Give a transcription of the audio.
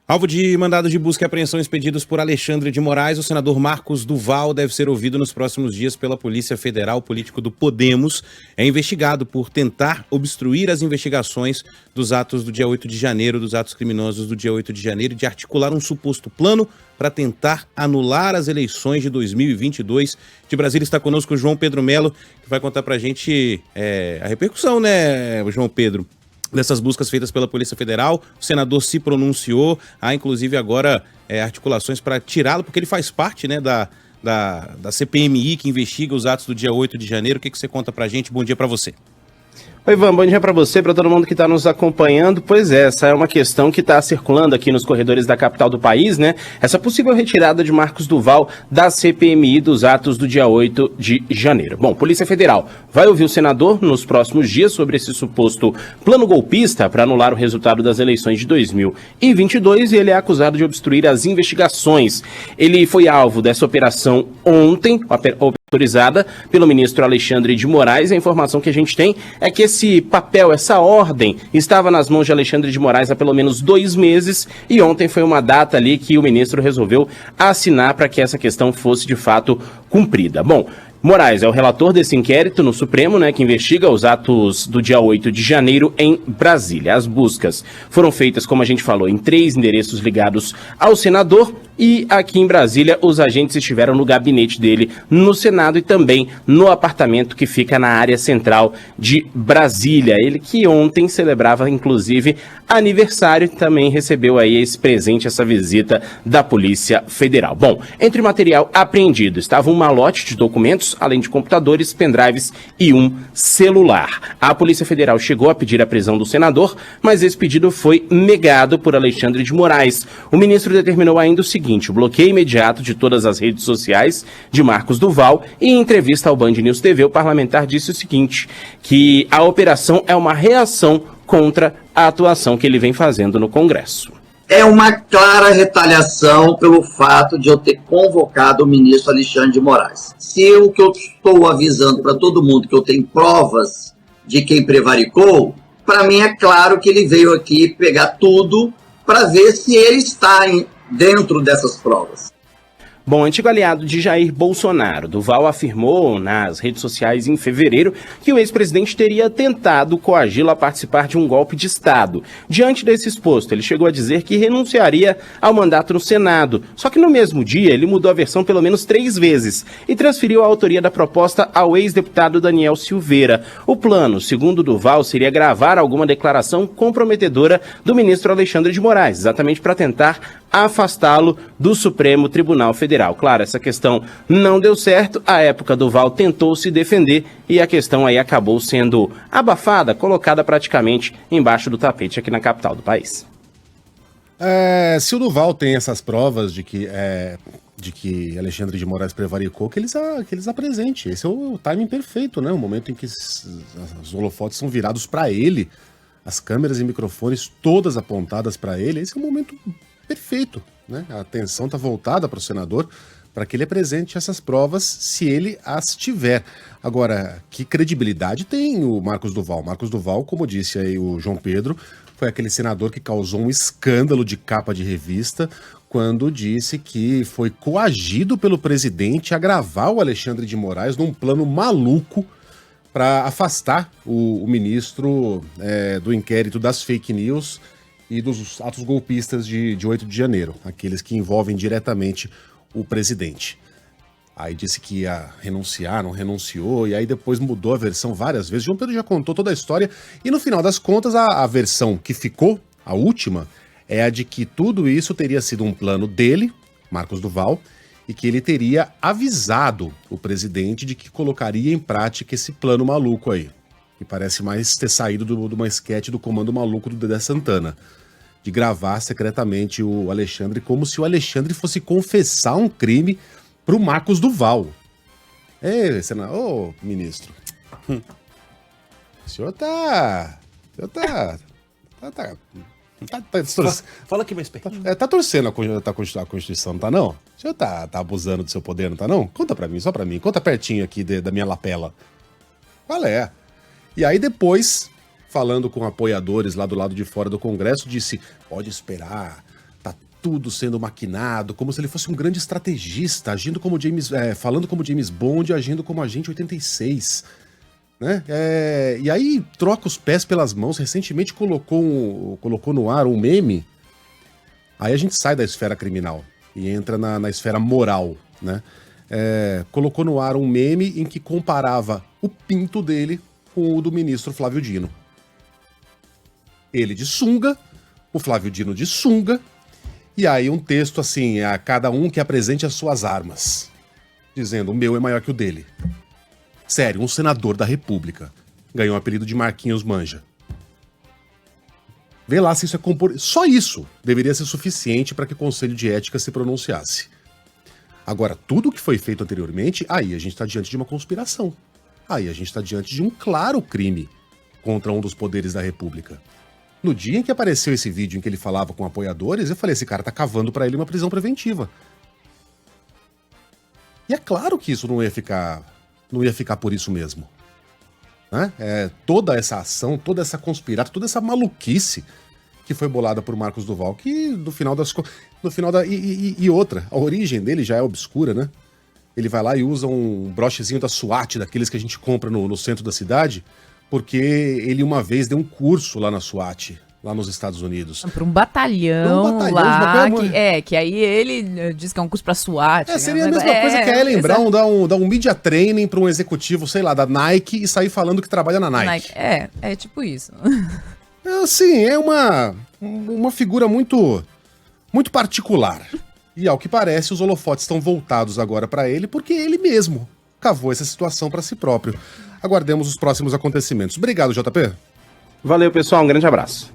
Alvo de mandados de busca e apreensão expedidos por Alexandre de Moraes, o senador Marcos Duval deve ser ouvido nos próximos dias pela Polícia Federal. O político do Podemos é investigado por tentar obstruir as investigações dos atos do dia 8 de janeiro, dos atos criminosos do dia 8 de janeiro, e de articular um suposto plano para tentar anular as eleições de 2022. De Brasília está conosco o João Pedro Melo, que vai contar para a gente a repercussão, né, João Pedro? Dessas buscas feitas pela Polícia Federal. O senador se pronunciou, há inclusive agora articulações para tirá-lo, porque ele faz parte, né, da CPMI, que investiga os atos do dia 8 de janeiro. O que você conta pra gente? Bom dia para você. Oi, Ivan, bom dia para você, para todo mundo que está nos acompanhando. Pois é, essa é uma questão que está circulando aqui nos corredores da capital do país, né? Essa possível retirada de Marcos Duval da CPMI dos atos do dia 8 de janeiro. Bom, Polícia Federal vai ouvir o senador nos próximos dias sobre esse suposto plano golpista para anular o resultado das eleições de 2022 e ele é acusado de obstruir as investigações. Ele foi alvo dessa operação ontem, autorizada pelo ministro Alexandre de Moraes. A informação que a gente tem é que esse papel, essa ordem, estava nas mãos de Alexandre de Moraes há pelo menos 2 meses e ontem foi uma data ali que o ministro resolveu assinar para que essa questão fosse de fato cumprida. Bom, Moraes é o relator desse inquérito no Supremo, né, que investiga os atos do dia 8 de janeiro em Brasília. As buscas foram feitas, como a gente falou, em 3 endereços ligados ao senador e aqui em Brasília os agentes estiveram no gabinete dele no Senado e também no apartamento que fica na área central de Brasília. Ele que ontem celebrava, inclusive, aniversário, também recebeu aí esse presente, essa visita da Polícia Federal. Bom, entre o material apreendido estava um malote de documentos, além de computadores, pendrives e um celular. A Polícia Federal chegou a pedir a prisão do senador, mas esse pedido foi negado por Alexandre de Moraes. O ministro determinou ainda o seguinte: o bloqueio imediato de todas as redes sociais de Marcos Duval, e em entrevista ao Band News TV, o parlamentar disse o seguinte, que a operação é uma reação contra a atuação que ele vem fazendo no Congresso. É uma clara retaliação pelo fato de eu ter convocado o ministro Alexandre de Moraes. Se o que eu estou avisando para todo mundo que eu tenho provas de quem prevaricou, para mim é claro que ele veio aqui pegar tudo para ver se ele está dentro dessas provas. Bom, antigo aliado de Jair Bolsonaro, Duval afirmou nas redes sociais em fevereiro que o ex-presidente teria tentado coagi-lo a participar de um golpe de Estado. Diante desse exposto, ele chegou a dizer que renunciaria ao mandato no Senado. Só que no mesmo dia, ele mudou a versão pelo menos 3 vezes e transferiu a autoria da proposta ao ex-deputado Daniel Silveira. O plano, segundo Duval, seria gravar alguma declaração comprometedora do ministro Alexandre de Moraes, exatamente para tentar afastá-lo do Supremo Tribunal Federal. Claro, essa questão não deu certo, à época Duval tentou se defender e a questão aí acabou sendo abafada, colocada praticamente embaixo do tapete aqui na capital do país. Se o Duval tem essas provas de que Alexandre de Moraes prevaricou, que eles apresentem. Esse é o timing perfeito, né? O momento em que os holofotes são virados para ele, as câmeras e microfones todas apontadas para ele, esse é o momento perfeito, né? A atenção está voltada para o senador para que ele apresente essas provas, se ele as tiver. Agora, que credibilidade tem o Marcos Duval? Marcos Duval, como disse aí o João Pedro, foi aquele senador que causou um escândalo de capa de revista quando disse que foi coagido pelo presidente a gravar o Alexandre de Moraes num plano maluco para afastar o ministro do inquérito das fake news e dos atos golpistas de 8 de janeiro, aqueles que envolvem diretamente o presidente. Aí disse que ia renunciar, não renunciou, e aí depois mudou a versão várias vezes. João Pedro já contou toda a história, e no final das contas a versão que ficou, a última, é a de que tudo isso teria sido um plano dele, Marcos Duval, e que ele teria avisado o presidente de que colocaria em prática esse plano maluco aí, que parece mais ter saído de uma esquete do Comando Maluco do Dedé Santana, de gravar secretamente o Alexandre, como se o Alexandre fosse confessar um crime pro Marcos Duval. Ô, ministro, o senhor tá Fala aqui mais perto. Tá torcendo a Constituição, não tá não? O senhor tá abusando do seu poder, não tá não? Conta pra mim, só pra mim. Conta pertinho aqui da minha lapela. Qual é? E aí depois, falando com apoiadores lá do lado de fora do Congresso, disse, pode esperar, tá tudo sendo maquinado, como se ele fosse um grande estrategista, agindo como falando como James Bond, agindo como Agente 86. Né? E aí troca os pés pelas mãos, recentemente colocou no ar um meme, aí a gente sai da esfera criminal e entra na esfera moral, né? Colocou no ar um meme em que comparava o pinto dele com o do ministro Flávio Dino. Ele de sunga, o Flávio Dino de sunga, e aí um texto assim, a cada um que apresente as suas armas, dizendo, o meu é maior que o dele. Sério, um senador da República ganhou o apelido de Marquinhos Manja. Vê lá se isso é Só isso deveria ser suficiente para que o Conselho de Ética se pronunciasse. Agora, tudo o que foi feito anteriormente, aí a gente está diante de uma conspiração. Aí a gente está diante de um claro crime contra um dos poderes da República. No dia em que apareceu esse vídeo em que ele falava com apoiadores, eu falei, esse cara tá cavando para ele uma prisão preventiva. E é claro que isso não ia ficar por isso mesmo. Né? Toda essa ação, toda essa conspiração, toda essa maluquice que foi bolada por Marcos Duval, que no final e outra, a origem dele já é obscura, né? Ele vai lá e usa um brochezinho da SWAT, daqueles que a gente compra no centro da cidade, porque ele uma vez deu um curso lá na SWAT, lá nos Estados Unidos. Para um batalhão lá, que aí ele diz que é um curso pra SWAT. Seria a mesma coisa que é lembrar, dar um media training para um executivo, sei lá, da Nike e sair falando que trabalha na Nike. É tipo isso. Assim, é uma figura muito, muito particular. E ao que parece, os holofotes estão voltados agora para ele, porque ele mesmo cavou essa situação para si próprio. Aguardemos os próximos acontecimentos. Obrigado, JP. Valeu, pessoal. Um grande abraço.